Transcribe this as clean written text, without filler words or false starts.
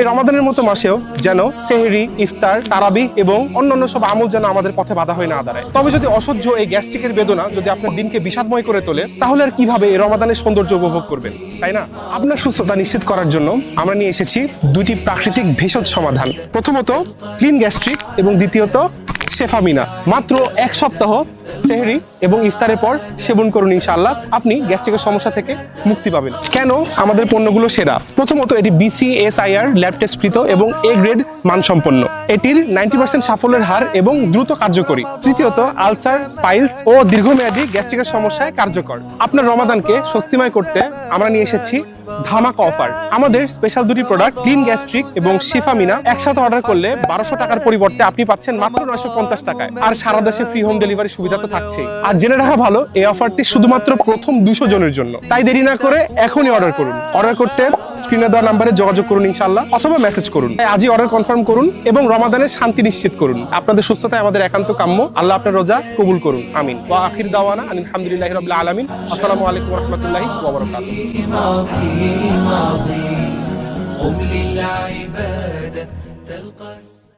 এই রমাদানের মতো মাসেও যেন সেহরি, ইফতার, তারাবি এবং অন্যান্য সব আমল যেন আমাদের পথে বাধা হয়ে না দাঁড়ায়। তবে যদি অসহ্য এই গ্যাস্ট্রিকের বেদনা যদি আপনার দিনকে বিষাদময় করে তোলে, তাহলে আর কিভাবে এই রমাদানের সৌন্দর্য উপভোগ করবেন, তাই না? আপনার সুস্থতা নিশ্চিত করার জন্য আমরা নিয়ে এসেছি দুটি প্রাকৃতিক ভেষজ সমাধান। প্রথমত ক্লিন গ্যাস্ট্রিক এবং দ্বিতীয়ত শেফামিনা। মাত্র 1 সপ্তাহ সেহরি এবং ইফতারের পর সেবন করুন, ইনশাআল্লাহ আপনি গ্যাস্ট্রিকের সমস্যা থেকে মুক্তি পাবেন। কেন আমাদের পণ্যগুলো সেরা? প্রথমত এটি BCSIR ল্যাব টেস্টকৃত এবং A গ্রেড মানসম্পন্ন। এটির 90% সাফল্যের হার এবং দ্রুত কার্যকরী। তৃতীয়ত আলসার, পাইলস ও দীর্ঘমেয়াদী গ্যাস্ট্রিকের সমস্যায় কার্যকর। আপনার রমাদানকে স্বস্তিময় করতে আমরা নিয়ে এসেছি ধামাকা অফার। আমাদের স্পেশাল দুটি প্রোডাক্ট ক্লিন গ্যাস্ট্রিক এবং শেফামিনা একসাথে অর্ডার করলে 1200 টাকার পরিবর্তে আপনি পাচ্ছেন মাত্র 950 টাকায়। আর সারা দেশে ফ্রি হোম ডেলিভারি সুবিধা তো থাকছেই। আর জেনে রাখা ভালো, এই অফারটি শুধুমাত্র প্রথম 200 জনের জন্য। তাই দেরি না করে এখনই অর্ডার করুন। অর্ডার করতে স্ক্রিনে দেওয়া নাম্বারে যোগাযোগ করুন ইনশাআল্লাহ, অথবা মেসেজ করুন। আজই অর্ডার কনফার্ম করুন এবং রমাদানের শান্তি নিশ্চিত করুন। আপনাদের সুস্থতায় আমাদের একান্ত কাম্য। আল্লাহ আপনার রোজা কবুল করুন, আমিন। ওয়া আখির দাওয়ানা আলহামদুলিল্লাহি রাব্বিল আলামিন। আসসালামু আলাইকুম ওয়া রাহমাতুল্লাহি ওয়া বারাকাতুহু। قم للعبادة تلقى